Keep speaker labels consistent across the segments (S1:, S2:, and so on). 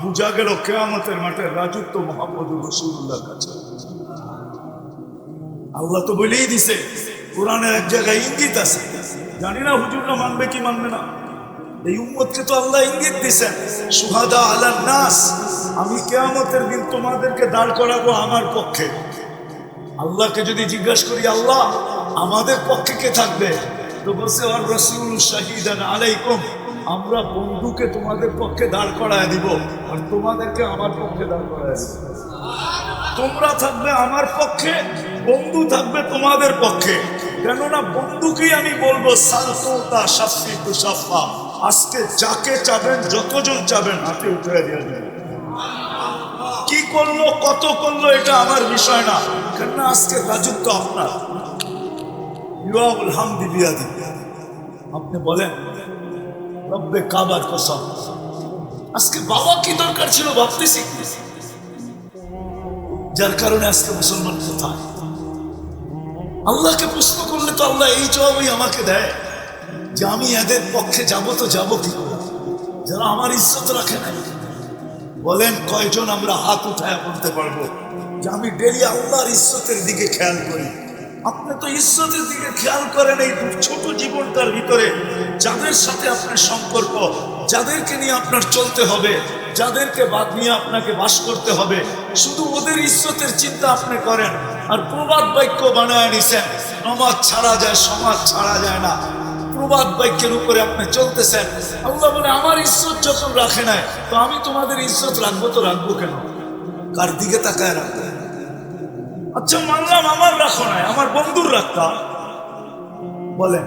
S1: বুঝা গেল কিয়ামতের মাঠে রাজত্ব মুহাম্মদুর রাসূলুল্লাহর কাছে। আল্লাহ তো বলেই দিছে, কোরআনের এক জায়গায় ইঙ্গিত আছে, জানি না হুজুররা মানবে কি মানবে না। এই উম্মতকে তো আল্লাহ ইঙ্গিত দিছেন, সুহাদা আলান নাস, আমি কিয়ামতের দিন তোমাদেরকে দাঁড় করাবো আমার পক্ষে। আল্লাহকে যদি জিজ্ঞাসা করি, আল্লাহ আমাদের পক্ষে কে থাকবে, তো বলছে আর রাসূল শাহিদান আলাইকুম, আমরা বন্ধুকে তোমাদের পক্ষে দাঁড় করায় দিব আর তোমাদেরকে আমার পক্ষে দাঁড় করায় দিব। তোমরা থাকবে আমার পক্ষে, বন্ধু থাকবে তোমাদের পক্ষে। কেননা বন্ধুকেই আমি বলবো সালতুতা শাফিতু শাফা, আজকে যাকে চাবেন যতজন চাবেন হাতে উঠে দিয়ে দেবেন। কি করলো কত করলো এটা আমার বিষয় না, কেননা আজকে রাজত্ব আপনার। আপনি বলেন রব্বে কাবার কসম, আজকে বাবা কি দরকার ছিল ভাবতেছি, যার কারণে আজকে মুসলমান কোথায়। আল্লাহকে প্রশ্ন করলে তো আল্লাহ এই জবাবই আমাকে দেয় যে আমি এদের পক্ষে যাব তো যাব কি করে, যারা আমার ইজ্জত রাখে নাই। বলেন কয়জন আমরা হাত উঠায় বলতে পারবো যে আমি ডেলি আল্লাহর ইজ্জতের দিকে খেয়াল করি। আপনি তো ইজ্জতের দিকে খেয়াল করেন এই ছোট জীবনটার ভিতরে, যাদের সাথে আপনার সম্পর্ক, যাদেরকে নিয়ে আপনার চলতে হবে, যাদেরকে বাদ নিয়ে আপনাকে বাস করতে হবে, শুধু ওদের ইজ্জতের চিন্তা আপনি করেন। আর প্রবাদ বাক্য বানায় নিছেন, নমাজ ছাড়া যায় সমাজ ছাড়া যায় না, প্রবাদ বাক্যের উপরে আপনি চলতেছেন। আল্লাহ বলে আমার ইজ্জত যখন রাখে নাই তো আমি তোমাদের ইজ্জত রাখবো, তো রাখবো কেন, কার দিকে তাকায় রাখবো? আচ্ছা মানলাম আমার রাখো নাই, আমার বন্ধুর রাখতাম। বলেন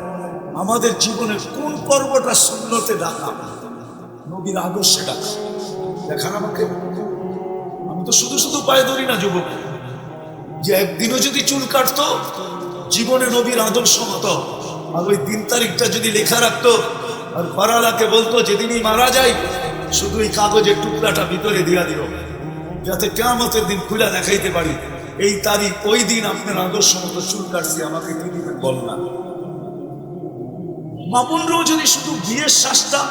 S1: আমাদের জীবনের কোন পর্বটা সুন্নতে ডাকা, নবীর আদর্শে ডাকা? দেখান আমাকে। আমি তো শুধু শুধু পায়ে ধরি না যুবক, যে একদিনও যদি চুল কাটতো জীবনে নবীর আদর্শ মতো, আর ওই দিন তারিখটা যদি লেখা রাখতো আর ফরালাকে বলতো যেদিনই মারা যায় শুধু এই কাগজের টুকরাটা ভিতরে দিয়া দিও, যাতে কিয়ামতের দিন খুলে দেখাইতে পারি এই তারিখ ওই দিন আপনার আদর্শ মতো চুল কাটছি, আমাকে কি দিবেন বল না। মামুনরাও যদি শুধু বিয়ের শ্বাসটা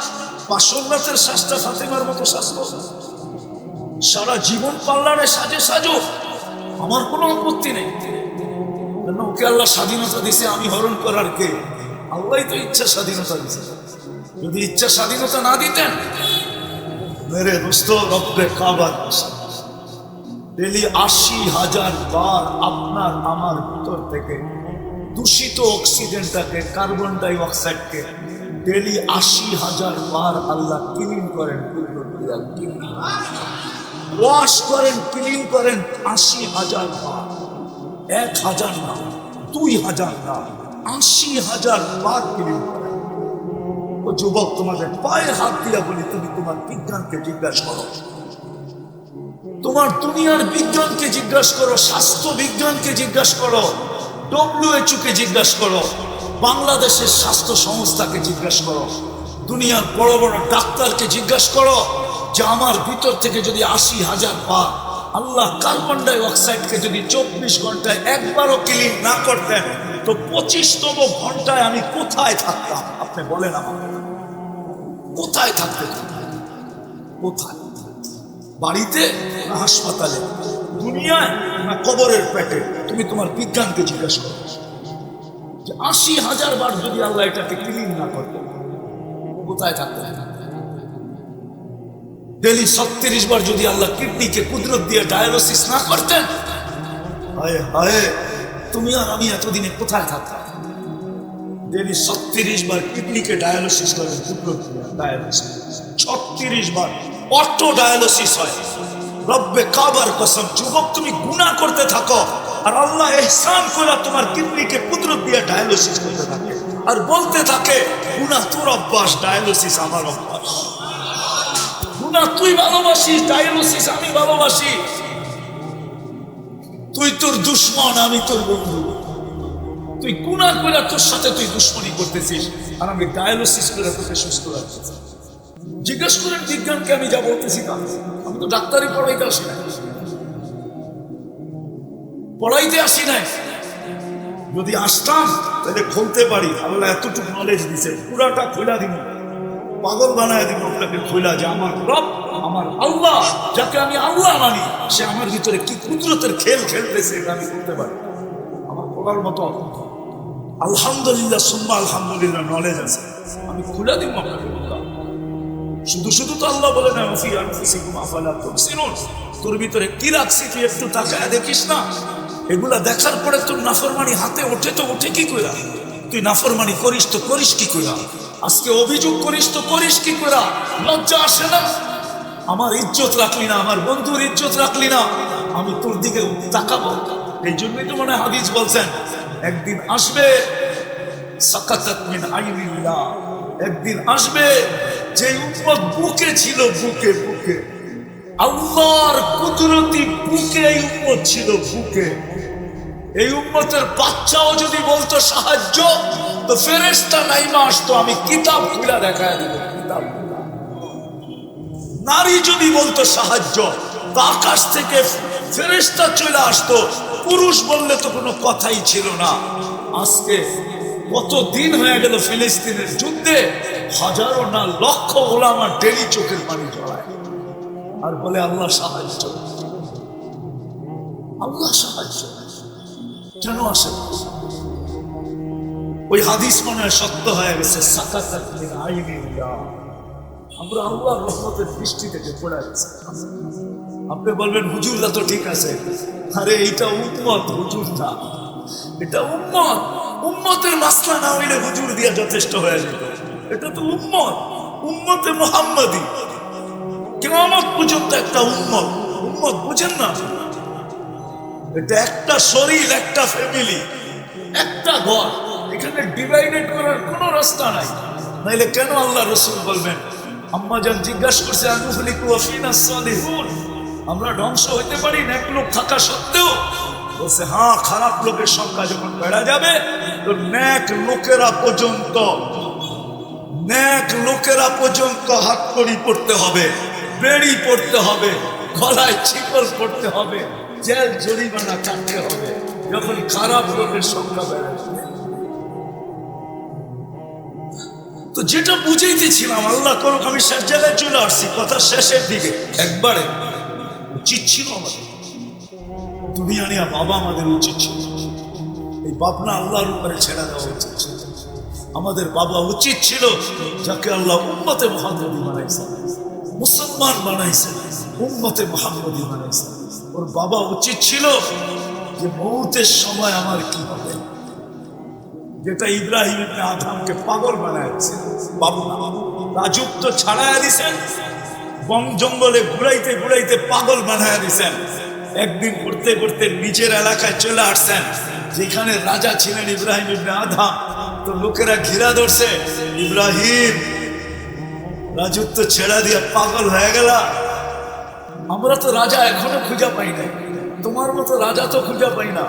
S1: বাসন্নাথের শ্বাসটা ফাতেমার মতো শ্বাসত, সারা জীবন পার্লারে সাজে সাজো, আমার কোনো আপত্তি নেই। কেন ওকে আল্লাহ স্বাধীনতা দিছে, আমি হরণ করার কে? আল্লাহ তো ইচ্ছা স্বাধীনতা দিছে। যদি ইচ্ছা স্বাধীনতা না দিতেন, মেরে দোস্ত রব্বে কাবার ডেলি ৮০,০০০ বার আপনার আমার ভিতর থেকে দূষিত অক্সিজেনটাকে, কার্বন ডাই অক্সাইডকে ডেলি ৮০,০০০ বার আল্লাহ ক্লিন করেন, ওয়াশ করেন, ক্লিন করেন ৮০,০০০ বার। ১,০০০ না, ২,০০০ না, ৮০,০০০ বার ক্লিন করেন। ও যুবক, তোমাদের পায়ে হাত দিয়া বলি, তুমি তোমার বিজ্ঞানকে জিজ্ঞাসা করো, তোমার দুনিয়ার বিজ্ঞানকে জিজ্ঞাসা করো, স্বাস্থ্য বিজ্ঞানকে জিজ্ঞাসা করো, WHO কে জিজ্ঞাসা করো, বাংলাদেশের স্বাস্থ্য সংস্থাকে জিজ্ঞাসা করো, দুনিয়ার বড় বড় ডাক্তারকে জিজ্ঞাসা করো যে আমার ভিতর থেকে যদি ৮০,০০০ বার আল্লাহ কার্বন ডাই অক্সাইডকে যদি ২৪ ঘন্টায় একবারও ক্লিন না করতেন তো ২৫তম ঘন্টায় আমি কোথায় থাকতাম? আপনি বলেন আমাকে, কোথায় থাকতেন? কোথায়? বাড়িতে না হাসপাতালে? দুনিয়ায় না কবরের পেটে? তুমি তোমার বিজ্ঞানকে জিজ্ঞাসা করো যে ৮০,০০০ বার যদি আল্লাহ এটাকে ক্লিন না করতেন কোথায় থাকতেন? ডেলি ৩৬ বার যদি আল্লাহ কিডনিকে কুদরত দিয়ে ডায়ালিসিস না করতেন, হায় হায় তুমি আর আমি এতদিনে কোথায় থাকতাম? ডেলি ৩৬ বার কিডনিকে ডায়ালিসিস করেন, কুদরত দিয়ে ডায়ালিসিস ৩৬ বার অটো ডায়ালিসিস হয়। রব্বে কাবার কসম, যুবক তুমি গুনাহ করতে থাকো আর আল্লাহ ইহসান করে তোমার কিডনিকে কুদরত দিয়ে ডায়ালিসিস করতে থাকে আর বলতে থাকে গুনাহ তোর অভ্যাস, ডায়ালিসিস আমার অভ্যাস। গুনাহ তুই ভালোবাসিস, ডায়ালিসিস আমি ভালোবাসি। তুই তোর দুশ্মন, আমি তোর বন্ধু। তুই গুনাহ করে তোর সাথে তুই দুশ্মনী করতেছিস আর আমি ডায়ালিসিস করে তোকে সুস্থ রাখতেছি। জিজ্ঞেস করেন বিজ্ঞানকে আমি যা বলতেছি না, আমি তো ডাক্তারি পড়াইতে আসি না, পড়াইতে আসি নাই। যদি আসতাম তাহলে খুলতে পারি, আল্লাহ এতটুকু নলেজ দিছে, পুরাটা খোলা দিব, পাগল বানায় দিব আপনাকে খোলা যে আমার রব, আমার আল্লাহ, যাকে আমি আল্লাহ মানি, সে আমার ভিতরে কি কুদরতের খেল খেলতেছে এটা আমি করতে পারি। আমার বলার মতো আলহামদুলিল্লাহ সুম্মা আলহামদুলিল্লাহ নলেজ আছে, আমি খুলে দিব আপনাকে বললাম। শুধু শুধু তো আল্লাহ বলে না ওফি আনফুসিকুম আফালা তুবসিরুন, তোর ভিতরে কি রাখছি তুই একটু তাকায় দেখিস না? এগুলা দেখার পরে তোর নাফরমানি হাতে ওঠে তো ওঠে কি কইরা? তুই নাফরমানি করিস তো করিস কি কইরা? আজকে অভিযোগ করিস তো করিস কি কইরা? লজ্জা আসে না? আমার ইজ্জত রাখলি না, আমার বন্ধুর ইজ্জত রাখলি না, আমি তোর দিকে তাকাবো? এই জন্যই তো মনে হয় হাদিস বলছেন একদিন আসবে সাকাতাত মিন আইনিল্লাহ, একদিন আসবে যে উম্মত বুকে ছিল, বুকে বুকে আল্লাহর কুদরতি বুকে এই উম্মত ছিল, বুকে। এই উম্মতের বাচ্চাও যদি বলতো সাহায্য, তো ফেরেশতা নাইমা আসতো, আমি কিতাব খুলে দেখায় দিব, কিতাব। নারী যদি বলতো সাহায্য, তো আকাশ থেকে ফেরেশতা চলে আসতো। পুরুষ বললে তো কোনো কথাই ছিল না। আজকে কত দিন হয়ে গেল ফিলিস্তিনের যুদ্ধে, হাজারো না লক্ষ ওলামা ডেলি চোখের পানি ঝরায় আর বলে আল্লাহ সাহায্য, আল্লাহ সাহায্য। কেন আসে? ওই হাদিস মনে হয় সত্য হয়ে গেছে, সাকাতাত মিন আইনিল্লাহ, আমরা আল্লাহর রহমতের দৃষ্টি থেকে পড়ে গেছে। আপনি বলবেন হুজুররা তো ঠিক আছে, আরে এইটা উম্মত, হুজুর না, এটা উম্মত। উম্মতের মাসলা না হইলে হুজুর দিয়া যথেষ্ট হয়ে যেত। এটা তো উম্মত, উম্মতে মুহাম্মাদি, কিয়ামত পর্যন্ত একটা উম্মত। উম্মত বুঝেন না? এটা একটা শরীর, একটা ফ্যামিলি, একটা ঘর। এখানে ডিভাইডেড করার কোনো রাস্তা নাই। নাইলে কেন আল্লাহ রসুল বলবেন, আম্মা জান জিজ্ঞাসা করছে আনুফলিকু ওয়া ফিনা সালিহুন, আমরা ধ্বংস হইতে পারি না এক লোক থাকা সত্ত্বেও? বলছে হ্যাঁ, খারাপ লোকের সংখ্যা যখন বেড়া যাবে তো নেক লোকেরা পর্যন্ত, নেক লোকেরা পর্যন্ত হাতকড়ি পড়তে হবে, বেড়ি পড়তে হবে, গলায় শিকল পড়তে হবে, জেল জরিমানা কাটতে হবে যখন খারাপ লোকের সংখ্যা বেড়ে যাবে। তো যেটা বুঝাইতেছিলাম, আল্লাহ করুক আমি শেষ জায়গায় চলে আসছি, কথা শেষের দিকে। একবারে উচিত ছিল আমাদের দুনিয়া নিয়ে বাবা, আমাদের উচিত ছিল এই ভাবনা আল্লাহর উপরে ছেড়ে দেওয়া উচিত ছিল। আমাদের বাবা উচিত ছিল, যাকে আল্লাহ উম্মতে মুহাম্মদী বানাইছে, মুসলমান বানাইছে, উম্মতে মুহাম্মদী বানাইছে, ওর বাবা উচিত ছিল যে মৌতের সময় আমার কি হবে, যেটা ইব্রাহিম ইবনে আদমকে পাগল বানাইছে। বাবনা রাজত্ব ছাড়াইয়া দিছেন, বন জঙ্গলে ঘুরাইতে ঘুরাইতে পাগল বানাইয়া দিছেন। একদিন ঘুরতে ঘুরতে নিজের এলাকায় চলে আসছেন, যেখানে রাজা ছিলেন ইব্রাহিম ইবনে আদম। তো লোকেরা ঘিরা ধরছে, ইব্রাহিম রাজত্ব ছেড়া দিয়ে পাগল হয়ে গেল, আমরা তো রাজা এখনো খুঁজে পাই না, তোমার মতো রাজা তো খুঁজে পাই না,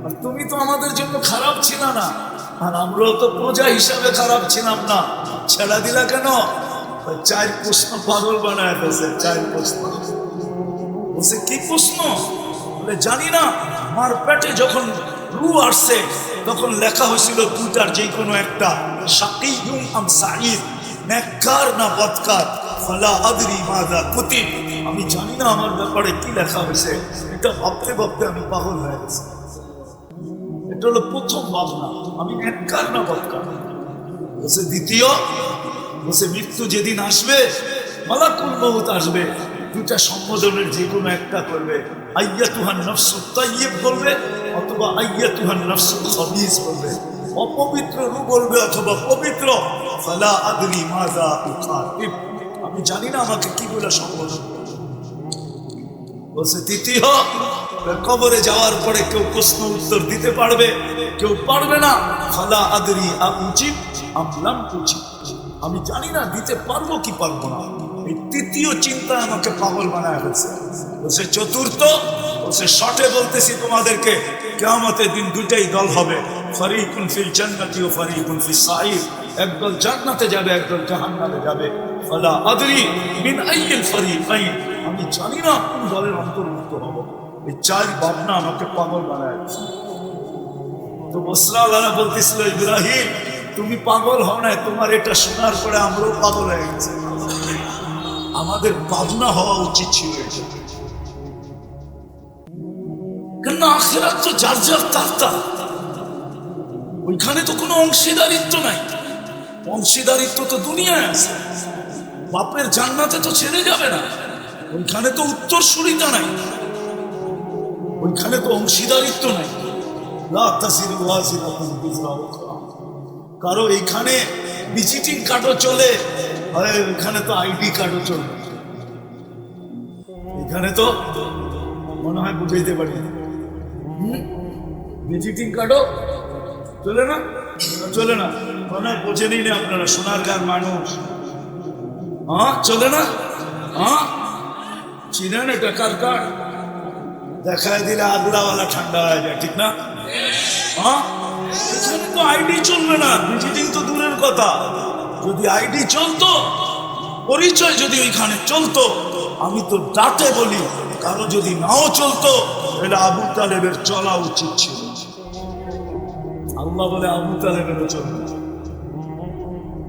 S1: আর তুমি তো আমাদের জন্য খারাপ ছিল না, আর আমরাও তো প্রজা হিসাবে খারাপ ছিলাম না, ছেড়া দিলা কেন? চার প্রশ্ন পাগল বানায় ফেলছে, চার প্রশ্ন। বলছে কি প্রশ্ন? বলে জানি না, আমার পেটে যখন রু আসছে তখন লেখা হয়েছিল দুটার যে কোনো একটা, শাকিয়ুম আম সাঈদ, নেককার না বদকার, ফালা আদরি মাযা কুতিব, আমি জানি না আমার ব্যাপারে কি লেখা হয়েছে। এটা ভাবতে ভাবতে আমি পাগল হয়ে গেছি। এটা হলো প্রথম ভাবনা, আমি নেককার না বদকার। বলছে দ্বিতীয়, বলছে মৃত্যু যেদিন আসবে, মালাকুল মউত আসবে, দুটা সম্বোধনের যে কোনো একটা করবে, আইয়াতুহান নাফসুত তাইয়্যিব বলবে অথবা আইয়াতুহান নাফসুল খাবিস বলবে, অপবিত্র রূপ বলবে অথবা পবিত্র। ফালা আদরি মাযা উখাতিব, আমি জানি না আমাকে কি বলে সম্বোধন করবে। বলছে তৃতীয়, কবরে যাওয়ার পরে কেউ প্রশ্ন উত্তর দিতে পারবে, কেউ পারবে না। ফালা আদরি আউজিব আম লাম উজিব, আমি জানি না দিতে পারবো কি পারবো না। এই তৃতীয় চিন্তা আমাকে পাগল বানায় ফেলছে। বলছে চতুর্থ, বলছে শর্টে বলতেছি তোমাদেরকে, কিয়ামতের দিন দুটাই দল হবে, ফারিকুন ফিল জান্নাতি ওয়া ফারিকুন ফিস সাঈর, একদল জান্নাতে যাবে, একদল জাহান্নামে যাবে। ফালা আদরি মিন আইয়িল ফারিকাইন, আমি জানি না কোন দলের অন্তর্ভুক্ত হব। এই চার ভাবনা আমাকে পাগল বানায়। তো বসরা আল্লাহ বলতেছিল, ইব্রাহিম তুমি পাগল হও না, তোমার এটা শোনার পরে আমরাও পাগল হয়ে গেছে। আমাদের ভাবনা হওয়া উচিত ছিল এটা, কেন আখিরাত তো যার যার তার, ওইখানে তো কোনো অংশীদারিত্ব নাই। অংশীদারিত্ব তো দুনিয়ায় আছে, বাপের জান্নাতে তো ছেড়ে যাবে না, ওইখানে তো উত্তরসূরিতা নাই, ওইখানে তো অংশীদারিত্ব নাই। কারো এখানে ভিজিটিং কার্ডও চলে, ওইখানে তো আইডি কার্ডও চলে। এখানে তো মনে হয় বুঝাইতে পারি, ভিজিটিং কার্ডও চলে না, চলে না, মনে হয় বোঝেনি না আপনারা, সোনারগাঁর মানুষ। হ্যাঁ চলে না, হ্যাঁ চিনেন এটা কার কার্ড? দেখায় দিলে আগ্রাওয়ালা ঠান্ডা হয়ে যায়, ঠিক না? হ্যাঁ এখানে তো আইডি চলবে না, ভিজিটিং তো দূরের কথা। যদি আইডি চলতো, পরিচয় যদি ওইখানে চলতো, আমি তো ডাটে বলি, কারো যদি নাও চলতো, তাহলে আবু তালেবের চলা উচিত ছিল। আল্লাহ বলে আবু তালেবেরও চলবে।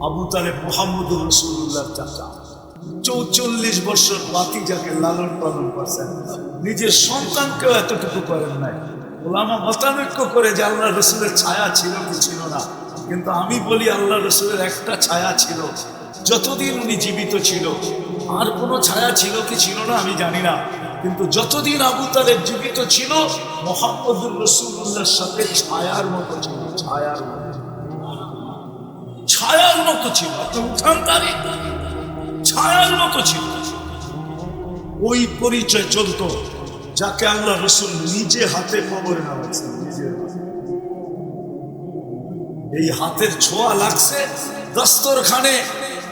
S1: আবু তালেব মুহাম্মদুর রাসূলুল্লাহর চাচা, 44 বছর বাতিজাকে লালন পালন করছেন, নিজের সন্তানকেও এতটুকু করেন নাই। ওলামা মতানৈক্য করে যে আল্লাহ রসুলের ছায়া ছিল কি ছিল না, কিন্তু আমি বলি আল্লাহ রসুলের একটা ছায়া ছিল যতদিন উনি জীবিত ছিল। আর কোনো ছায়া ছিল কি ছিল না আমি জানি না, কিন্তু যতদিন আবু তালেব জীবিত ছিল, মুহাম্মদুর রাসূলুল্লাহর সাথে ছায়ার মতো ছিল, ছায়ার মতো, ছায়ার মতো ছিল। আপনি উঠান তারিখ, ছায়ার মতো ছিল। ওই পরিচয় চলতো যাকে আল্লাহ রসুল নিজে হাতে কবরে নামাইছেন, নিজের এই হাতের ছোঁয়া লাগছে দস্তরখানে,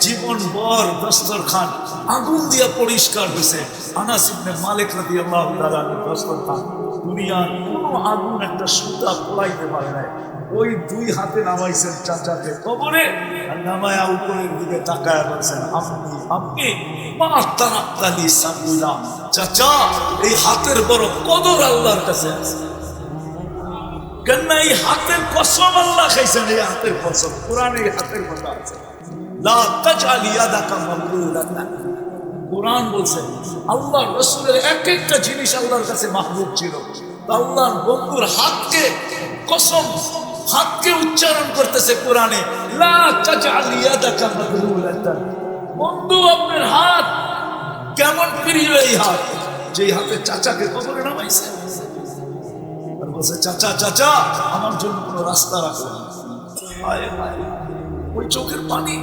S1: জীবন ভর দস্তরখান আগুন দিয়া পরিষ্কার হয়েছে। আনাস ইবনে মালিক রাদিয়াল্লাহু তাআলা দস্তরখান দুনিয়ার কোনো আগুন একটা সুতা পোড়াইতে পারে নাই। ওই দুই হাতে নামাইছেন চাচাকে কবরে, আর নামায়া উপরের দিকে তাকায় বলছেন, আপনি মাতারাক্তালি সাবিলা, চাচা এই হাতের বড় কদর আল্লাহর কাছে আছে। কেন এই হাতের কসম আল্লাহ খাইছেন, এই হাতের কসম কোরআনে এই হাতের কথা আছে। লা তাজআল ইয়াদাকা মাগলুলাতান, কোরআন বলছে আল্লাহ রাসূলের এক একটা জিনিস আল্লাহর কাছে মাহবুব ছিল। আল্লাহর বন্ধুর হাতকে কসম, হাতকে উচ্চারণ করতেছে কোরআনে, লা তাজআল ইয়াদাকা মাগলুলাতান। বন্ধু আপনার হাত কেমন প্রিয়, এই হাত যেই হাতে চাচাকে কবরে নামাইছে। আর বলছে চাচা চাচা আমার জন্য কোনো রাস্তা রাখবেন। ওই চোখের পানি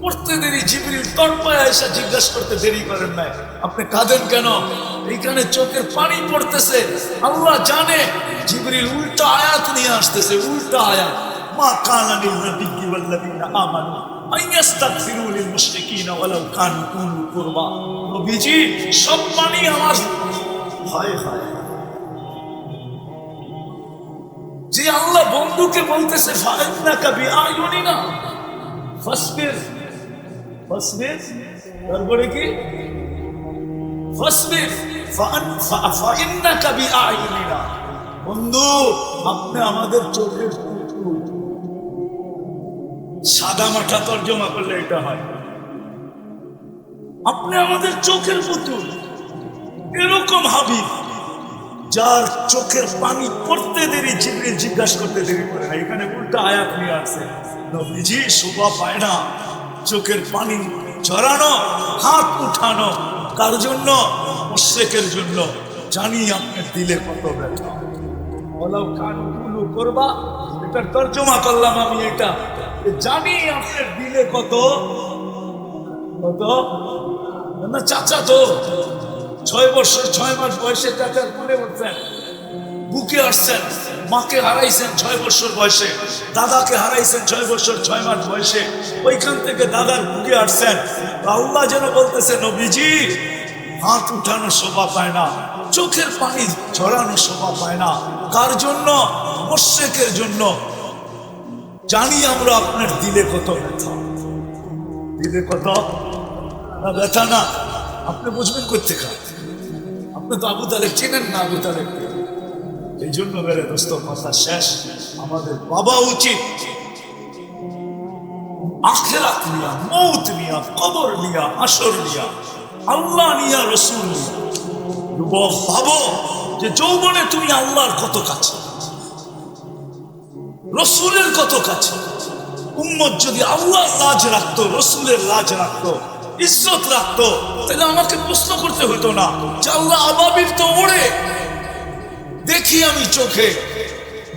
S1: পড়তে দেরি, জিবরিল তড়পায় এসে জিজ্ঞাসা করতে দেরি করেন নাই, আপনি কাঁদেন কেন? এইখানে চোখের পানি পড়তেছে, আল্লাহ জানে জিবরিল উল্টা আয়াত নিয়ে আসতেছে, উল্টা আয়াত, মা কানা লিন নাবিয়্যি ওয়াল্লাযীনা আমানু আইয়াস্তাগফিরু লিল মুশরিকিনা ওয়ালাউ কানু উলি কুরবা। নবীজি সব পানি আমার, হায় হায়, যে আল্লাহ বন্ধুকে বলতেছে ফাইন্নাকা বিআয়ুনিনা ফাসবির, ফাসবির তারপরে কি ফাসবির ফাইন্নাকা বিআয়ুনিনা, বন্ধু আপনি আমাদের চোখের পুতুল। সাদা মাঠা তর্জমা করলে এটা হয়, আপনি আমাদের চোখের পুতুল। এরকম হাবিব যার চোখের পানি পড়তে দেরি, জিবরিল জিজ্ঞাসা করতে দেরি করে না। এখানে উল্টা আয়াত নিয়ে আসছে, নবীজি শোভা পায় না চোখের পানি ঝরানো, হাত উঠানো, কার জন্য? মুশরিকের জন্য। জানি আপনার দিলে কত ব্যথা, ওলাও কানু কুলু করবা, এটার তর্জমা করলাম আমি এটা, জানি আপনার দিলে কত কত না। চাচা তো 6 বছর 6 মাস বয়সে চাচার কোলে উঠছেন, বুকে আসছেন, মাকে হারাইছেন 6 বছর বয়সে, দাদাকে হারাইছেন 6 বছর 6 মাস বয়সে, ওইখান থেকে দাদার বুকে আসছেন। আল্লাহ যেন বলতেছে নবীজি হাত উঠানো শোভা পায় না, চোখের পানি ঝরানো শোভা পায় না, কার জন্য? মুশরিকের জন্য। জানি আমরা আপনার দিলে কত ব্যথা, দিলে কত না ব্যথা না, আপনি বুঝবেন কোথেকে? আপনি তো আবু তালেব চেনেন না, আবু তালেবকে। এই জন্য মেরে দোস্ত কথা শেষ, আমাদের বাবা উচিত আখিরাত নিয়া, মৌত নিয়া, কবর নিয়া, হাসর নিয়া, আল্লাহ নিয়া, রসুল নিয়া। যুবক ভাবো যে যৌবনে তুমি আল্লাহর কত কাছে, রসুলের কত কাছে। উম্মত যদি আল্লাহর লাজ রাখতো, রসুলের লাজ রাখতো, ইজ্জত রাখতো, তাহলে আমাকে প্রশ্ন করতে হতো না যে আল্লাহ আবাবিল তো ওড়ে। দেখি আমি চোখে,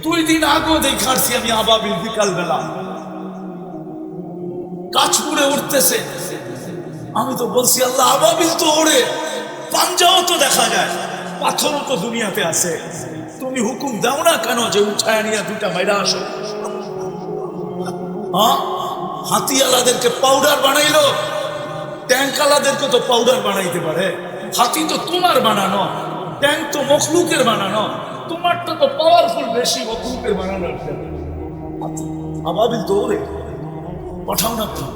S1: 2 দিন আগেও দেখাচ্ছি আমি আবাবিল, বিকাল বেলা কাছপুরে উঠতেছে। আমি তো বলছি আল্লাহ আবাবিল তো ওড়ে, পাঞ্জাও তো দেখা যায়, পাথরও তো দুনিয়াতে আছে, তুমি হুকুম দাও না কেন যে উঠায় নিয়ে 2টা মাইরা আসো? হাতিওয়ালাদেরকে পাউডার বানাইলো, ট্যাঙ্কওয়ালাদেরকে তো পাউডার বানাইতে পারে। হাতি তো তোমার বানানো, ট্যাঙ্ক তো মখলুকের বানানো, তোমারটা তো পাওয়ারফুল বেশি মখলুকের বানানো। আবাবিল তো ওরে, পাঠাও না কেন?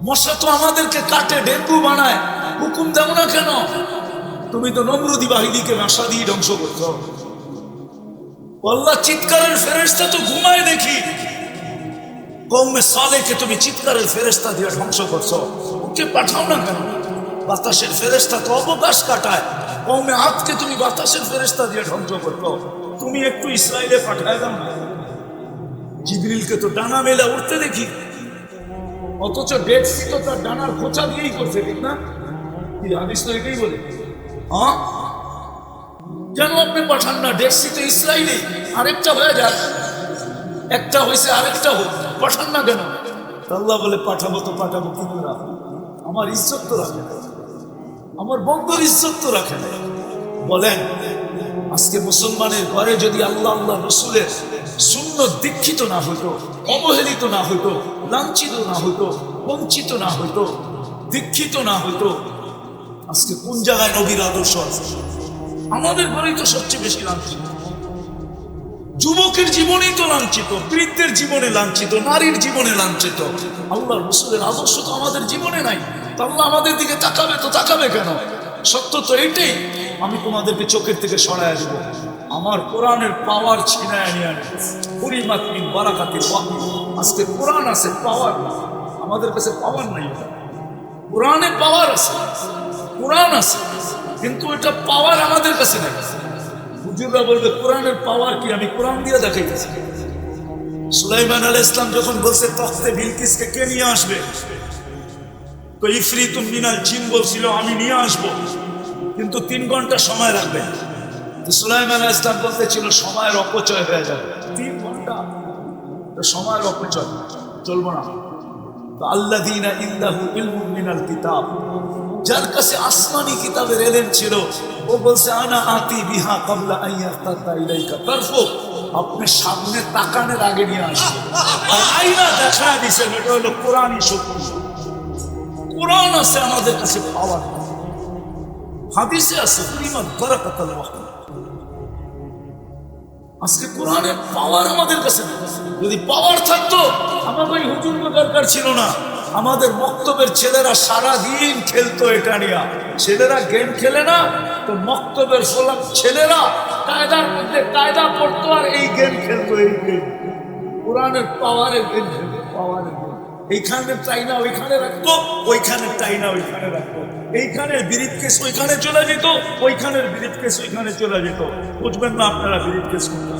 S1: মশা তো আমাদেরকে কাটে, ডেঙ্গু বানায়, হুকুম দাও না কেন? তুমি তো নমরুদি বাহিনীকে মশা দিয়ে ধ্বংস করছো। আল্লাহ চিৎকারের ফেরেশতা তো ঘুমায় দেখি, কওমে সালেহকে তুমি চিৎকারের ফেরেশতা দিয়ে ধ্বংস করছো, ওকে পাঠাও না কেন? বাতাসের ফেরেশতা তো অবকাশ কাটায়, কওমে আদকে তুমি বাতাসের ফেরেশতা দিয়ে ধ্বংস করছো, তুমি একটু ইসরায়েলে পাঠায় দাও না। জিবরিলকে তো ডানা মেলে উঠতে দেখি, অথচ ডেড সি তো তার ডানার খোঁচা দিয়েই করছে, ঠিক না? কি হাদিস তো এটাই বলে। কেন আপনি পাঠান না? ডেড সি তো ইসরায়েলি, আরেকটা হয়ে যাক, একটা হয়েছে আরেকটা হোক, পাঠান না কেন? আল্লাহ বলে পাঠাবো তো পাঠাবো, কি করে? আমার ইজ্জত তো রাখে না, আমার বন্ধুর ইজ্জত তো রাখে না। বলেন আজকে মুসলমানের ঘরে যদি আল্লাহ আল্লাহ রসুলের সুন্নত দীক্ষিত না হইতো, অবহেলিত না হইতো, লাঞ্ছিত না হইতো, বঞ্চিত না হইতো, দীক্ষিত না হইতো, আজকে কোন জায়গায় নবীর আদর্শ আছে? আমাদের ঘরেই তো সবচেয়ে বেশি লাঞ্ছিত। যুবকের জীবনেই তো লাঞ্ছিত, বৃদ্ধের জীবনে লাঞ্ছিত, নারীর জীবনে লাঞ্ছিত। আল্লাহ রসুলের আদর্শ তো আমাদের জীবনে নাই, তো আল্লাহ আমাদের দিকে তাকাবে তো তাকাবে কেন? সত্য তো এইটাই, আমি তোমাদেরকে চোখের থেকে সরায় দেবো। আমার কোরআনের পাওয়ার ছিনায় নিয়ে আনে পরিমাত মিন বারাকাতিল ওয়াহি। আজকে কোরআন আছে, পাওয়ার আমাদের কাছে পাওয়ার নাই। কোরআনে পাওয়ার আছে, কোরআন আছে, কিন্তু এটা পাওয়ার আমাদের কাছে নাই। হুজুররা বলবে কোরআনের পাওয়ার কি, আমি কোরআন দিয়ে দেখাইতেছি। সুলাইমান আলাইহিস সালাম যখন বলছে তখতে বিলকিসকে কে নিয়ে আসবে, তো ইফরিতুম মিনাল জিন বলছিল আমি নিয়ে আসবো, কিন্তু 3 ঘন্টা সময় লাগবে। তো সুলাইমান আলাইহিস সালাম বলতেছিল সময়ের অপচয় হয়ে যাবে, 3 ঘন্টা সময়ের অপচয় চলবো না। তো আল্লাযীনা ইনদাহু ইলমুম মিনাল কিতাব, যার কাছে আসমানি কিতাবের ইলম ছিল, ও বলছে আনা আতি বিহা ক্বাবলা আন ইয়ারতাদা ইলাইকা তারফুক, আপনি সামনে তাকানোর আগে নিয়ে আসবেন। আর আয়না দেখা দিছে, এটা হলো কোরআনই শক্তি। কোরআন আছে আমাদের কাছে, পাওয়ার হাদিসে আছে পরিমাণ বারাকাতুল ওয়াহি। আজকে কোরআনের পাওয়ার আমাদের কাছে নেই। যদি পাওয়ার থাকতো আমার ওই হুজুরকে দরকার ছিল না। আমাদের মক্তবের ছেলেরা সারা দিন খেলতো এটা নিয়ে। ছেলেরা গেম খেলে না তো মক্তবের ছেলেরা কায়দার মধ্যে কায়দা পড়তো আর এই গেম খেলতো। এই গেম কোরআনের পাওয়ারের গেম খেলতো, পাওয়ারের গেম। এইখানে টাইনা ওইখানে রাখতো, ওইখানে টাইনা ওইখানে রাখতো, এইখানের ব্রিফকেস ওইখানে চলে যেত, ওইখানের ব্রিফকেস ওইখানে চলে যেত। বুঝবেন না আপনারা ব্রিফকেস কোনটা?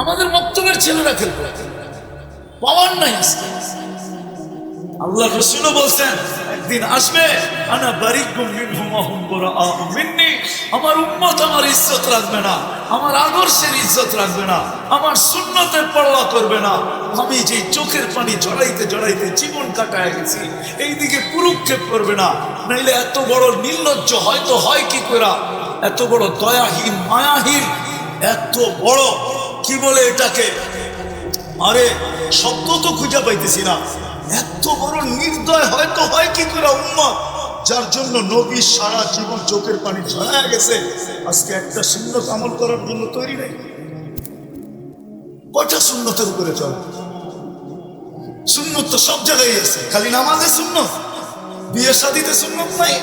S1: আমাদের মক্তবের ছেলেরা খেলতো, পাওয়ার নাই। আল্লাহ রাসূলও বলছেন একদিন আসবে, আনা বারিকুম মিনহুম ওয়া হুম বুরাআ মিন্নি, আমার উম্মত আমার ইজ্জত রাখবে না, আমার আদর্শের ইজ্জত রাখবে না, আমার সুন্নতের পরোয়া করবে না। আমি যে চোখের পানি জড়াইতে জড়াইতে জীবন কাটায় গেছি, এইদিকে পুরুক্ষেপ করবে না। নাইলে এত বড় নির্লজ্জ হয়তো হয় কি করে, এত বড় দয়াহীন মায়াহীন, এত বড় কি বলে এটাকে, আরে শব্দ তো খুঁজে পাইতেছি না, এত বড় নির্দয় হয়তো হয় কি করে উম্মত, যার জন্য নবী সারা জীবন চোখের পানি ঝরায় গেছে, আজকে একটা সুন্নত আমল করার জন্য তৈরি নেই। কয়টা সুন্নতের উপরে চলে? সুন্নত তো সব জায়গায় আছে, খালি নামাজে সুন্নত, বিয়ে শাদীতে সুন্নত নাই,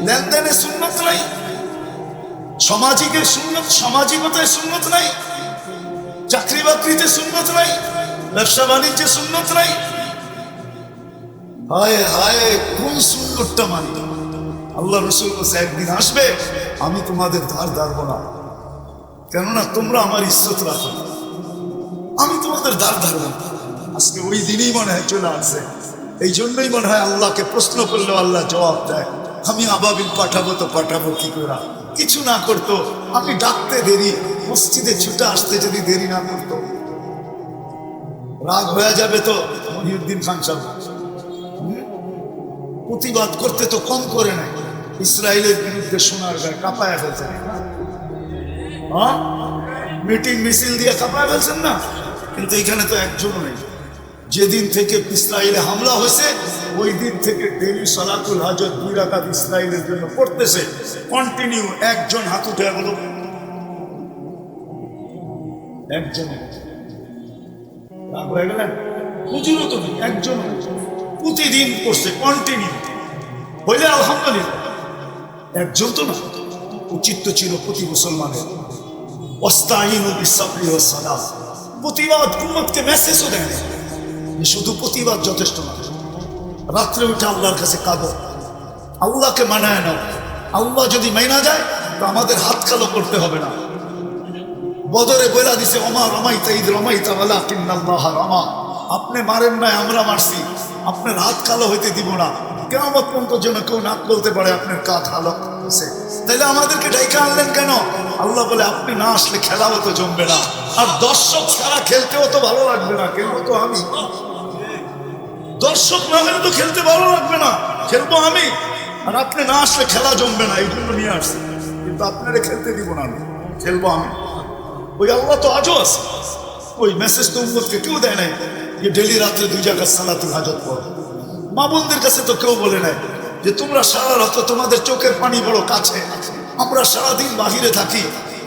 S1: লেনদেনে সুন্নত নাই, সামাজিকের সুন্নত, সামাজিকতায় সুন্নত নাই, চাকরি বাকরিতে সুন্নত নাই, ব্যবসা বাণিজ্যে সুন্নত নাই। হায় হায়, কোন সুন্নতটা মানি? আল্লাহ রসুল বলছে একদিন আসবে আমি তোমাদের ধার ধারবো না, কেননা তোমরা আমার ইজ্জত রাখো, আমি তোমাদের ধার ধারবো না। আজকে ওই দিনই মনে হয় চলে আসছে। এই জন্যই মনে হয় আল্লাহকে প্রশ্ন করলে আল্লাহ জবাব দেয়, আমি আবাবিল পাঠাবো তো পাঠাবো কি করে? কিছু না করতো, আমি ডাকতে দেরি, মসজিদে ছুটে আসতে যদি দেরি না করতো। রাগ হয়ে যাবে তো মহিউদ্দিন খান সাহেব প্রতিবাদ করতে তো কম করে নাই, ইসরায়েলের বিরুদ্ধে সোনার গায়ে কাঁপায় ফেলছেন। হ্যাঁ, মিটিং মিছিল দিয়ে কাঁপায় ফেলছেন না, কিন্তু এখানে তো একজনও নেই। যেদিন থেকে ইসরায়েলে হামলা হয়েছে ওই দিন থেকে ডেলি সালাতুল হাজত 2 রাকাত ইসরায়েলের জন্য পড়তেছে কন্টিনিউ। একজন হাত উঠে বলো, একজন রাগ হয়ে গেলেন? হুজুরও তো নেই, একজন প্রতিদিন করছে কন্টিনিউ, হইলে আলহামদুলিল্লাহ। একজন তো না, উচিত তো ছিল প্রতি মুসলমানের ওয়াস্তাইনু বিসসাবরি ওয়াস সালাহ। প্রতিবাদ উম্মতকে মেসেজও দেয় না, শুধু প্রতিবাদ যথেষ্ট না। রাত্রে উঠে আল্লাহর কাছে কাঁদো, আল্লাহকে মানায় নাও। আল্লাহ যদি মাইনা যায় তো আমাদের হাত কালো করতে হবে না। বদরে বইলা দিছে ওমা রমাইতা ইদ রমাইতা ওয়ালাকিন্নাল্লাহ রামা। আপনি মারেন নাই, আমরা মারছি, আপনার হাত কালো হইতে দিব না। কিয়ামত পর্যন্ত যেন কেউ না বলতে পারে আপনার কাজ হালো আছে। তাইলে আমাদেরকে ডাইকা আনলেন কেন? আল্লাহ বলে আপনি না আসলে খেলাও তো জমবে না, আর দর্শক ছাড়া খেলতেও তো ভালো লাগবে না। খেলবো তো আমি, দর্শক না হলে তো খেলতে ভালো লাগবে না, খেলবো আমি। আর আপনি না আসলে খেলা জমবে না, এই জন্য নিয়ে আসছে। কিন্তু আপনারা খেলতে দিব না, আমি খেলবো আমি। ওই আল্লাহ তো আজও আছে। ওই মেসেজ তো উম্মতকে কেউ দেয় নাই যে ডেলি রাত্রে 2 জায়গায় সালাতুল হাজত পড়ো। মা বোনদের কাছে তো কেউ বলে নাই যে তোমরা সারা রাত, তোমাদের চোখের পানি বড় কাছে, আমরা সারাদিন বাহিরে থাকি,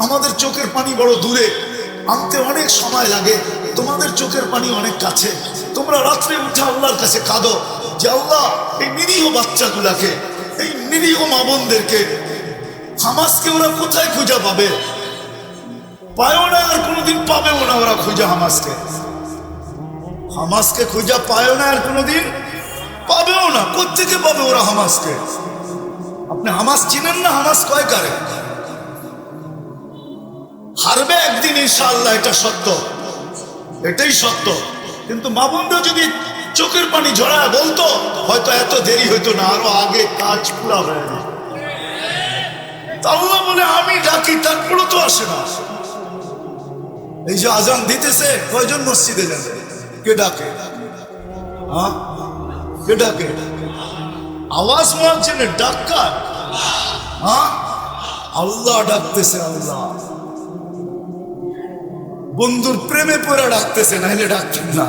S1: আমাদের চোখের পানি বড় দূরে, আনতে অনেক সময় লাগে, তোমাদের চোখের পানি অনেক কাছে। তোমরা রাত্রে উঠে আল্লাহর কাছে কাঁদো যে আল্লাহ এই নিরীহ বাচ্চাগুলাকে, এই নিরীহ মা বোনদেরকে, হামাসকে ওরা কোথায় খুঁজে পাবে? পায়ও না, আর কোনোদিন পাবেও না ওরা খুঁজে। হামাসকে খুঁজে পায়ও না, আর কোনোদিন পাবেও না। কোথেকে পাবে ওরা হামাসকে? আপনি হামাস চিনেন না? হামাস কয় কারে? হারবে একদিন ইনশাআল্লাহ, এটা সত্য, এটাই সত্য। কিন্তু মা বোনরা যদি চোখের পানি ঝরায় বলতো, হয়তো এত দেরি হইতো না, আরো আগে কাজ পুরা হয়ে যেত। আল্লাহ বলে আমি ডাকি, তারপরও তো আসে না। এই যে আজান দিতেছে, কয়জন মসজিদে যাবে? কে ডাকে? হ্যাঁ, কে ডাকে? আওয়াজ মানছেন ডাক্কা? হ্যাঁ, আল্লাহ ডাকতেছে। আল্লাহ বন্ধুর প্রেমে পড়ে ডাকতেছে, নাইলে ডাকতেন না।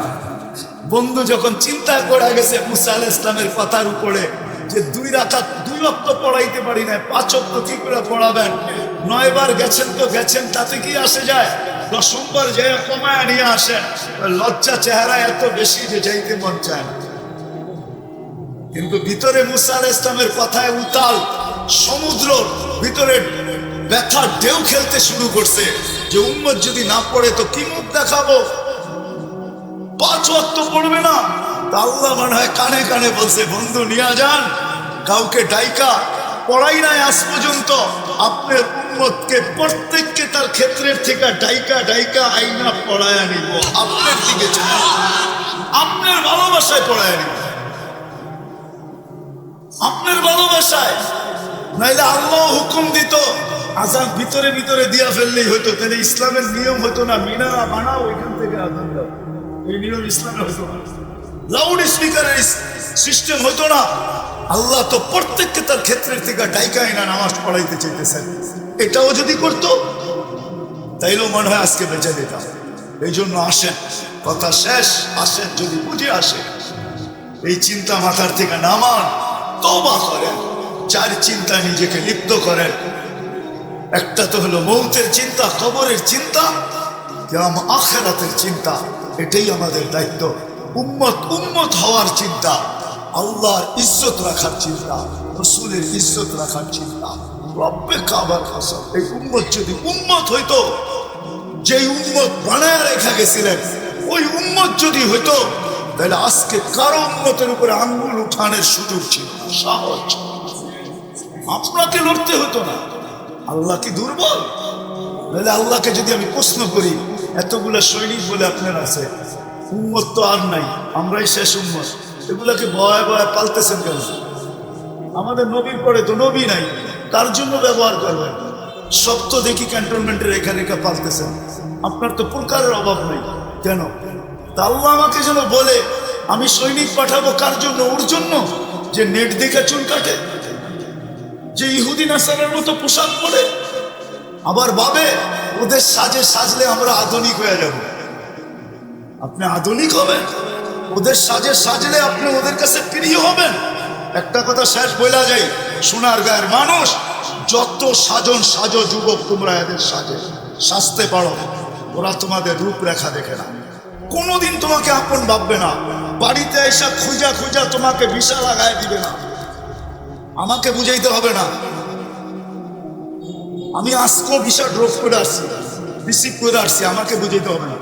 S1: বন্ধু যখন চিন্তা করে গেছে মুসা আলাইহিস ইসলামের কথার উপরে যে 2 রাকাত 2 ওয়াক্ত পড়াইতে পারি না, 5 ওয়াক্ত কি করে পড়াবেন? 9 বার গেছেন তো গেছেন, তাতে কি আসে যায়? 10ম বার যে কমায় নিয়ে আসেন। লজ্জা চেহারা এত বেশি যে যাইতে মন চায় না। কিন্তু ভিতরে মুসা আলাইহিস ইসলামের কথায় উতাল সমুদ্র, ভিতরে ব্যথার ঢেউ খেলতে শুরু করছে যে উম্মত যদি না পড়ে তো কি মুখ দেখাবো? 5 ওয়াক্ত পড়বে না। আল্লাহ মনে হয় কানে কানে বলছে, বন্ধু নিয়ে যান, কাউকে ডাইকা পড়াই নাই আজ পর্যন্ত। আপনার উম্মতকে প্রত্যেককে তার ক্ষেত্রের থেকে ডাইকা ডাইকা আইনা পড়ায় নিব, আপনার দিকে আপনার ভালোবাসায় পড়ায় নিব, আপনার ভালোবাসায়। নাইলে আল্লাহ হুকুম দিত আজান ভিতরে ভিতরে দিয়া ফেললেই হইতো, তাহলে ইসলামের নিয়ম হতো না। মিনারা বানাও, এখান থেকে আজান দাও, এই নিয়ম ইসলামে হতো না। লাউড স্পিকারের সিস্টেম হতো না। আল্লাহ তো প্রত্যেককে তার ক্ষেত্রের থেকে ডাইকাই না নামাজ পড়াইতে চাইতেছেন। এটাও যদি করতো তাইলেও মনে হয় আজকে বেঁচে যেতাম। এই জন্য আসেন, কথা শেষ, আসেন যদি বুঝে আসে, এই চিন্তা মাথার থেকে নামান, তওবা করেন, 4 চিন্তায় নিজেকে লিপ্ত করেন। একটা তো হলো মৌতের চিন্তা, কবরের চিন্তা, আখিরাতের চিন্তা। এটাই আমাদের দায়িত্ব। উম্মত হওয়ার চিন্তা, আল্লাহর ইজ্জত রাখার চিন্তা, রাসূলের ইজ্জত রাখার চিন্তা। রব্বে কাবার কসম, এই উম্মত যদি উম্মত হইতো, যে উম্মত বানায় রেখা গেছিলেন, ওই উম্মত যদি হইতো তাহলে আজকে কারো উম্মতের উপরে আঙ্গুল উঠানোর সুযোগ ছিল না, সাহস ছিল না। আপনাকে লড়তে হতো না। আল্লাহ কি দুর্বল? তাহলে আল্লাহকে যদি আমি প্রশ্ন করি, এতগুলা সৈনিক বলে আপনার আছে, উম্মত তো আর নাই, আমরাই শেষ উম্মত, এগুলাকে ভয় ভয় পালতেছেন কেন? আমাদের নবীর পরে তো নবী নাই, তার জন্য ব্যবহার করবেন। সব তো দেখি ক্যান্টনমেন্টের এখানে পালতেছেন, আপনার তো প্রকারের অভাব নেই কেন? তা আল্লাহ আমাকে যেন বলে আমি সৈনিক পাঠাবো কার জন্য? ওর জন্য যে নেট দেখে চুল কাটে, যে ইহুদি নাসারের মতো পোশাক পরে, আবার ভাবে ওদের সাজে সাজলে আমরা আধুনিক হয়ে যাব। আপনি আধুনিক হবেন? ওদের সাজে সাজলে আপনি ওদের কাছে প্রিয় হবেন? একটা কথা শেষ বলা যায়, সোনার গায়ের মানুষ, যত সাজন সাজো যুবক তোমরা এদের সাজে সাজতে পারো, ওরা তোমাদের রূপরেখা দেখে না, কোনোদিন তোমাকে আপন ভাববে না, বাড়িতে এসে খুঁজা খুঁজা তোমাকে ভিসা লাগায় দিবে না। আমাকে বুঝাইতে হবে না, আমি আজকেও ভিসা ড্রপ করে আসছি, রিসিভ করে আসছি, আমাকে বুঝাইতে হবে না।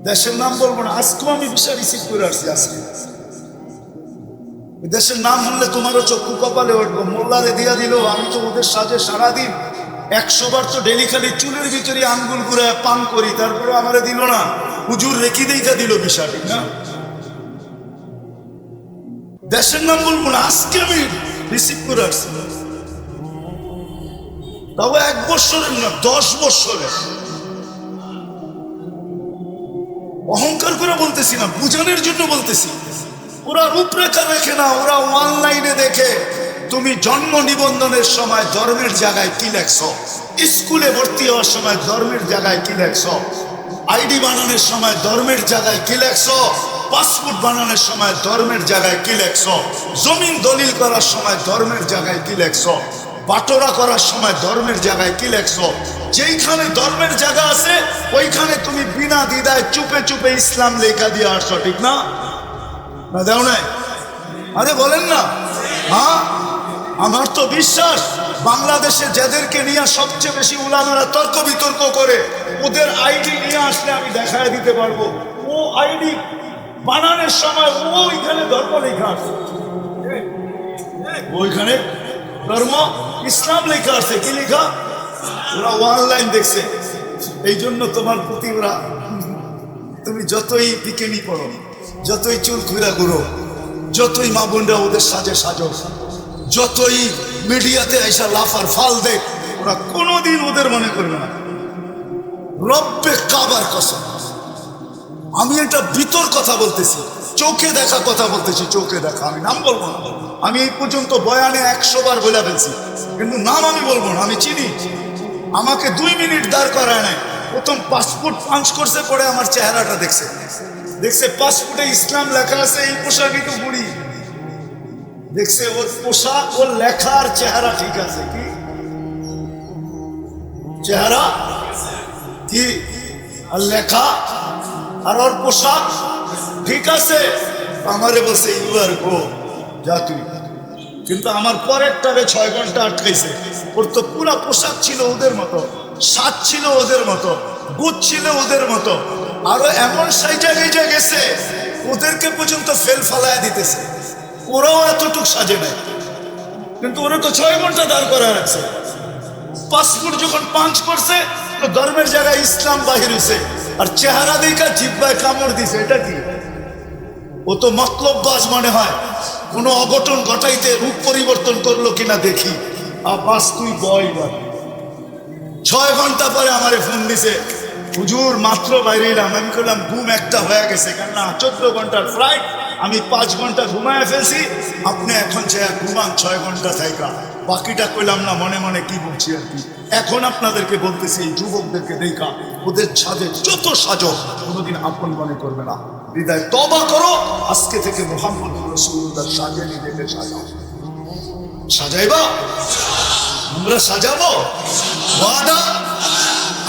S1: দেশের নাম বলবো না, আজকেও আমি ভিসা রিসিভ করে আসছি। আজকে দেশের নাম শুনলে তোমারও চক্ষু কপালে উঠবো। মোল্লারে দিয়া দিল, আমি তো ওদের সাজে সারাদিন 100 বার তো ডেলি খালি চুলের ভিতরে আঙ্গুল ঘুরে পান করি, তারপরে আমারে দিল না, হুজুর রেখে দেখা দিল ভিসা, ঠিক না? দেশের নাম বলবো না, আজকে আমি রিসিভ করে আসছি, তাও 1 বছরের না 10 বছরের। অহংকার করে বলতেছি না, বুঝানোর জন্য বলতেছি। ওরা রূপরেখা দেখে না, ওরা অনলাইনে দেখে তুমি জন্ম নিবন্ধনের সময় ধর্মের জায়গায় কি লেখছ, স্কুলে ভর্তি হওয়ার সময় ধর্মের জায়গায় কি লেখছ, আইডি বানানোর সময় ধর্মের জায়গায় কি লেখছ, পাসপোর্ট বানানোর সময় ধর্মের জায়গায় কি লেখছ, জমিন দলিল করার সময় ধর্মের জায়গায় কি লেখছ, বাটোরা করার সময় ধর্মের জায়গায় কি লেখছ। যেইখানে ধর্মের জায়গা আছে ওইখানে তুমি বিনা দ্বিধায় চুপে চুপে ইসলাম লেখা দিয়ে আসছো, ঠিক না? না দেও নাই? আরে বলেন না। হ্যাঁ, আমার তো বিশ্বাস বাংলাদেশে যাদেরকে নিয়ে সবচেয়ে বেশি উলামারা তর্ক বিতর্ক করে, ওদের আইডি নিয়ে আসলে আমি দেখায় দিতে পারবো। ও আইডি বানানোর সময় ওইখানে ধর্ম লেখা আছে, ওইখানে ধর্ম ইসলাম লেখা আছে। কি লেখা? ওরা অনলাইন দেখছে, এই জন্য তোমার প্রতি ওরা, তুমি যতই বিকেনি পড়ো, যতই চুল খুঁড়া ঘুরো, যতই মা বোনরা ওদের সাজে সাজো, যতই মিডিয়াতে এসে লাফার ফাল দেখ, ওরা কোনোদিন ওদের মনে করবে না। রব্বে কাবার কসম, আমি এটা ভিতর কথা বলতেছি, চোখে দেখা কথা বলতেছি, চোখে দেখা। আমি নাম বলবো না, আমি এই পর্যন্ত বয়ানে 100 বার বলে ফেলছি, কিন্তু নাম আমি বলবো না। আমি চিনি, আমাকে 2 মিনিট দাঁড় করায় নাই, প্রথম পাসপোর্ট পাঞ্চ করছে, পরে আমার চেহারাটা দেখছে, দেখছে পাসপোর্টে ইসলাম লেখা আছে, এই পোশাকই তো বুড়ি দেখছে, ওর পোশাক, ওর লেখা আর চেহারা ঠিক আছে। কি চেহারা কি আর লেখা আর ওর পোশাক ঠিক আছে। আমারে বলছে ইউআর গো, যা তুই। কিন্তু আমার পরেরটারে 6 ঘন্টা আটকাইছে। ওর তো পুরা পোশাক ছিল ওদের মতো, সাজ ছিল ওদের মতো, গুদ ছিল ওদের মতো, আরো এমন সাইজা গেজা গেছে ওদেরকে পর্যন্ত ফেল ফালায় দিতেছে। ওরাও এতটুক সাজে নাই, কিন্তু ওরা তো 6 ঘন্টা দাঁড় করা রাখছে। পাসপোর্ট যখন পাঞ্চ করছে তো ধর্মের জায়গায় ইসলাম বাহির হয়েছে, আর চেহারা দেখা জিব্বায় কামড় দিছে। এটা কি? ও তো মতলববাজ মনে হয়, কোনো অঘটন ঘটাইতে রূপ পরিবর্তন করলো কিনা দেখি। বাস তুই বয়। 6 ঘন্টা পরে আমারে ফোন দিছে, হুজুর মাত্র বাইরে এলাম। আমি করলাম ঘুম একটা হয়ে গেছে, কেননা 14 ঘন্টার ফ্লাইট, আমি 5 ঘন্টা ঘুমায় ফেলছি, আপনি এখন ঘুমান 6 ঘন্টা থাইকা। বাকিটা কইলাম না, মনে মনে কি বলছি আর কি। এখন আপনাদেরকে বলতেছি, এই যুবকদেরকে দেখা ওদের ছাদে যত সাজো, কোনোদিন আপন মনে করবে না। হৃদয় তওবা করো, আজকে থেকে মুহাম্মদ রাসূলুল্লাহ সাজে নিজেকে সাজাও। সাজাইবা? আমরা সাজাবো, ওয়াদা।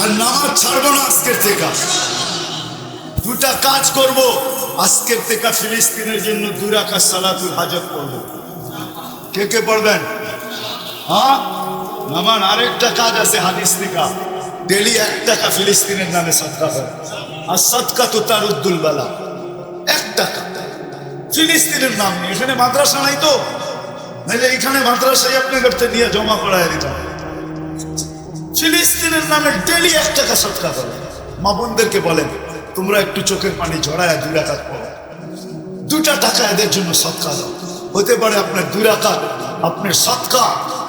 S1: আর নামাজ ছাড়বো না আজকের থেকে। 2টা কাজ করব আজকের থেকে। ফিলিস্তিনের জন্য 2 রাকাত সালাতুল হাজত করবো। কে কে পড়বেন? হ্যাঁ, নামান। আরেকটা কাজ আছে হাদিস থেকে, ডেলি 1 টাকা ফিলিস্তিনের নামে সাদকা হয়। আর সাদকা তো তারুদ্দুল বালা। 1 টাকা ফিলিস্তিনের নাম নিয়ে, এখানে মাদ্রাসা নাই তো, নাহলে এখানে মাদ্রাসায় আপনাকে নিয়ে জমা করায় দিতাম। ফিলিস্তিনের নামে ডেলি 1 টাকা সৎকা করে। মা বোনদেরকে বলেন তোমরা একটু চোখের পানি ঝরায় 2 রাকাত পড়ো, 2টা টাকা এদের জন্য সৎকা দাও। হতে পারে আপনার 2 রাকাত, আপনার সৎকা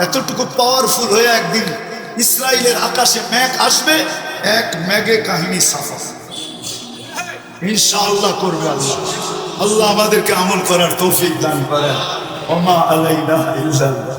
S1: এতটুকু পাওয়ারফুল হয়ে একদিন ইসরায়েলের আকাশে মেঘ আসবে, 1 মেঘে কাহিনী সাফা। ইনশাআল্লাহ করবে আল্লাহ। আল্লাহ আমাদেরকে আমল করার তৌফিক দান করেন। ওমা আলাইনা ইল্লাল্লাহ।